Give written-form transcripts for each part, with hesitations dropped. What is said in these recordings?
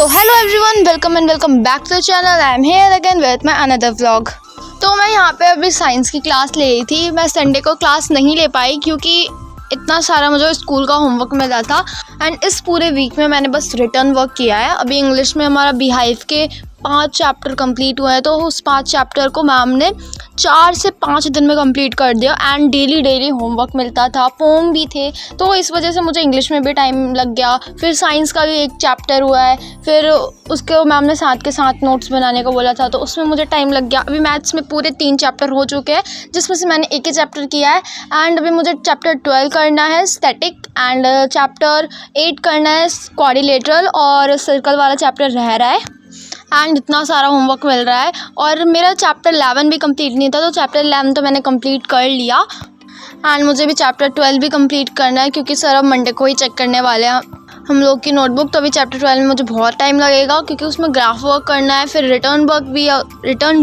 Hello everyone, welcome and welcome back to the channel. I am here again with my another vlog. तो मैं यहाँ पे अभी science की क्लास ले रही थी। मैं संडे को क्लास नहीं ले पाई क्योंकि इतना सारा मुझे स्कूल का होमवर्क मिला था एंड इस पूरे वीक में मैंने बस रिटर्न वर्क किया है। अभी इंग्लिश में हमारा बिहाइव के 5 चैप्टर कंप्लीट हुए हैं, तो उस 5 चैप्टर को मैम ने 4 से 5 दिन में कंप्लीट कर दिया एंड डेली होमवर्क मिलता था, पोम भी थे, तो इस वजह से मुझे इंग्लिश में भी टाइम लग गया। फिर साइंस का भी 1 चैप्टर हुआ है, फिर उसके मैम ने साथ के साथ नोट्स बनाने को बोला था, तो उसमें मुझे टाइम लग गया। अभी मैथ्स में पूरे 3 चैप्टर हो चुके हैं जिसमें से मैंने एक ही चैप्टर किया है एंड अभी मुझे चैप्टर 12 करना है स्टैटिक एंड चैप्टर 8 करना है क्वाड्रिलेटरल और सर्कल वाला चैप्टर रह रहा है एंड इतना सारा होमवर्क मिल रहा है। और मेरा चैप्टर 11 भी कंप्लीट नहीं था, तो चैप्टर 11 तो मैंने कंप्लीट कर लिया एंड मुझे भी चैप्टर 12 भी कंप्लीट करना है क्योंकि सर अब मंडे को ही चेक करने वाले हैं हम लोग की नोटबुक। तो अभी चैप्टर 12 में मुझे बहुत टाइम लगेगा क्योंकि उसमें ग्राफ वर्क करना है, फिर रिटर्न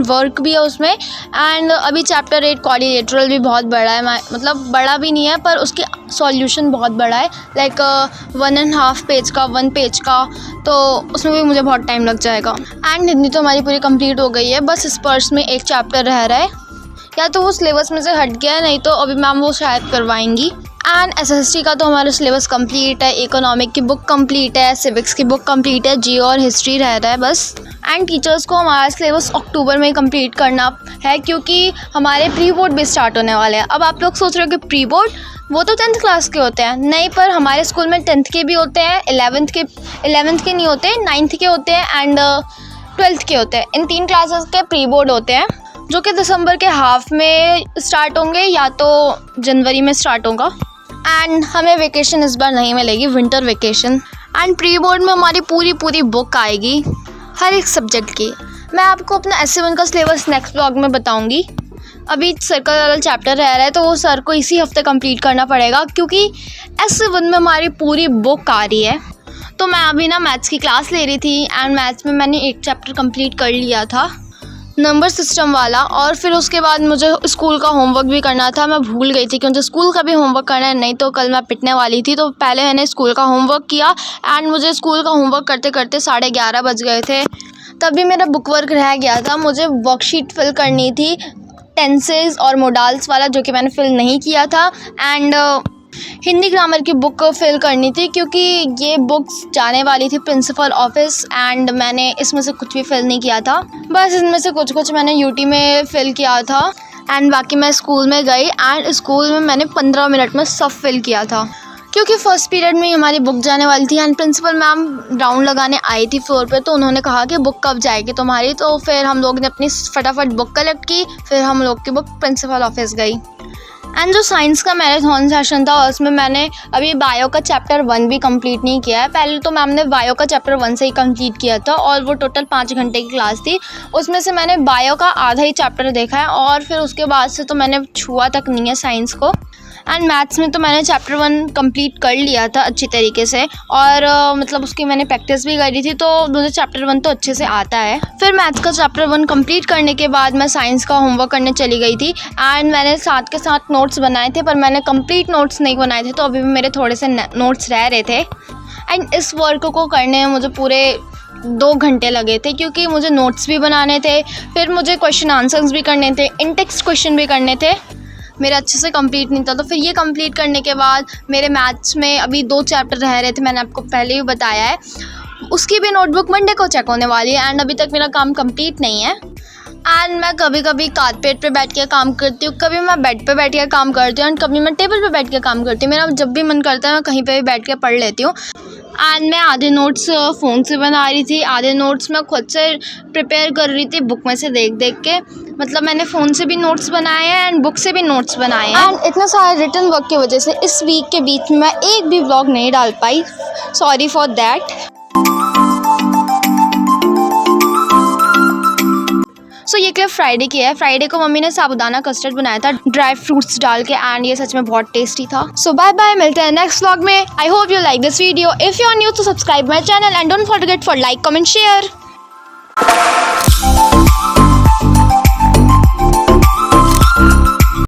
वर्क भी है उसमें एंड अभी चैप्टर 8 क्वाड्रिलेटरल भी बहुत बड़ा है, मतलब बड़ा भी नहीं है पर उसकी सॉल्यूशन बहुत बड़ा है, लाइक 1.5 पेज का 1 पेज का, तो उसमें भी मुझे बहुत टाइम लग जाएगा। एंड हिंदी तो हमारी पूरी कंप्लीट हो गई है, बस इस पर्स में 1 चैप्टर रह रहा है, या तो वो सिलेबस में से हट गया है, नहीं तो अभी मैम वो शायद करवाएंगी। एंड एसएसटी का तो हमारा सिलेबस कंप्लीट है, इकोनॉमिक की बुक कंप्लीट है, सिविक्स की बुक कंप्लीट है, जियो और हिस्ट्री रह रहा है बस। एंड टीचर्स को हमारा सिलेबस अक्टूबर में ही कंप्लीट करना है क्योंकि हमारे प्री बोर्ड भी स्टार्ट होने वाले हैं। अब आप लोग सोच रहे हो कि प्री बोर्ड वो तो 10th क्लास के होते हैं, नहीं, पर हमारे स्कूल में 10th के भी होते हैं, 11th के नहीं होते, 9th के होते हैं एंड 12th के होते हैं। इन 3 क्लासेस के प्री बोर्ड होते हैं जो कि दिसंबर के हाफ में स्टार्ट होंगे या तो जनवरी में स्टार्ट होगा एंड हमें वेकेशन इस बार नहीं मिलेगी, winter vacation. And pre board में हमारी पूरी बुक आएगी हर एक सब्जेक्ट की। मैं आपको अपना S7 का सिलेबस नेक्स्ट ब्लॉग में बताऊंगी। अभी सर्कल वाला चैप्टर रह रहा है तो वो सर को इसी हफ्ते कंप्लीट करना पड़ेगा क्योंकि S7 में हमारी पूरी बुक आ रही है। तो मैं अभी मैथ्स की क्लास ले रही थी एंड मैथ्स में मैंने 1 चैप्टर कंप्लीट कर लिया था, नंबर सिस्टम वाला, और फिर उसके बाद मुझे स्कूल का होमवर्क भी करना था। मैं भूल गई थी कि मुझे स्कूल का भी होमवर्क करना है, नहीं तो कल मैं पिटने वाली थी। तो पहले मैंने स्कूल का होमवर्क किया एंड मुझे स्कूल का होमवर्क करते करते 11:30 बज गए थे। तभी मेरा बुक वर्क रह गया था, मुझे वर्कशीट फिल करनी थी टेंसेस और मोडाल्स वाला, जो कि मैंने फिल नहीं किया था एंड हिंदी ग्रामर की बुक फिल करनी थी क्योंकि ये बुक्स जाने वाली थी प्रिंसिपल ऑफिस एंड मैंने इसमें से कुछ भी फिल नहीं किया था, बस इनमें से कुछ मैंने यूटी में फिल किया था एंड बाकी मैं स्कूल में गई एंड स्कूल में मैंने 15 मिनट में सब फिल किया था क्योंकि फर्स्ट पीरियड में ही हमारी बुक जाने वाली थी एंड प्रिंसिपल मैम राउंड लगाने आई थी फ्लोर पे, तो उन्होंने कहा कि बुक कब जाएगी तुम्हारी। तो फिर हम लोग ने अपनी फटाफट बुक कलेक्ट की, फिर हम लोग की बुक प्रिंसिपल ऑफिस गई। एंड जो साइंस का मैराथन सेशन था उसमें मैंने अभी बायो का चैप्टर 1 भी कंप्लीट नहीं किया है। पहले तो मैम ने बायो का चैप्टर 1 से ही कंप्लीट किया था और वो टोटल 5 घंटे की क्लास थी, उसमें से मैंने बायो का आधा ही चैप्टर देखा है और फिर उसके बाद से तो मैंने छुआ तक नहीं है साइंस को। एंड मैथ्स में तो मैंने चैप्टर 1 कंप्लीट कर लिया था अच्छी तरीके से और मतलब उसकी मैंने प्रैक्टिस भी करी थी, तो मुझे चैप्टर 1 तो अच्छे से आता है। फिर मैथ्स का चैप्टर 1 कंप्लीट करने के बाद मैं साइंस का होमवर्क करने चली गई थी एंड मैंने साथ के साथ नोट्स बनाए थे, पर मैंने कंप्लीट नोट्स नहीं बनाए थे, तो अभी भी मेरे थोड़े से नोट्स रह रहे थे। एंड इस वर्क को करने में मुझे पूरे 2 घंटे लगे थे क्योंकि मुझे नोट्स भी बनाने थे, फिर मुझे क्वेश्चन आंसर्स भी करने थे, इन टेक्स्ट क्वेश्चन भी करने थे, मेरा अच्छे से कंप्लीट नहीं था। तो फिर ये कंप्लीट करने के बाद मेरे मैथ्स में अभी 2 चैप्टर रह रहे थे, मैंने आपको पहले ही बताया है, उसकी भी नोटबुक मंडे को चेक होने वाली है एंड अभी तक मेरा काम कंप्लीट नहीं है। एंड मैं कभी कारपेट पे बैठ के काम करती हूँ, कभी मैं बेड पे बैठ के काम करती हूँ एंड कभी मैं टेबल पे बैठ के काम करती हूँ। मेरा जब भी मन करता है मैं कहीं पे भी बैठ के पढ़ लेती हूँ। एंड मैं आधे नोट्स फ़ोन से बना रही थी, आधे नोट्स मैं खुद से प्रिपेयर कर रही थी बुक में से देख के, मतलब मैंने फ़ोन से भी नोट्स बनाए हैं एंड बुक से भी नोट्स बनाए हैं। एंड इतना सारा रिटर्न वर्क की वजह से इस वीक के बीच में मैं एक भी व्लॉग नहीं डाल पाई, सॉरी फॉर दैट। सो ये क्लिप फ्राइडे की है। फ्राइडे को मम्मी ने साबूदाना कस्टर्ड बनाया था ड्राई फ्रूट्स डाल के एंड ये सच में बहुत टेस्टी था। सो बाय बाय, मिलते हैं नेक्स्ट व्लॉग में। I hope you like this video. If you are new तो subscribe my channel and don't forget for like, comment, share.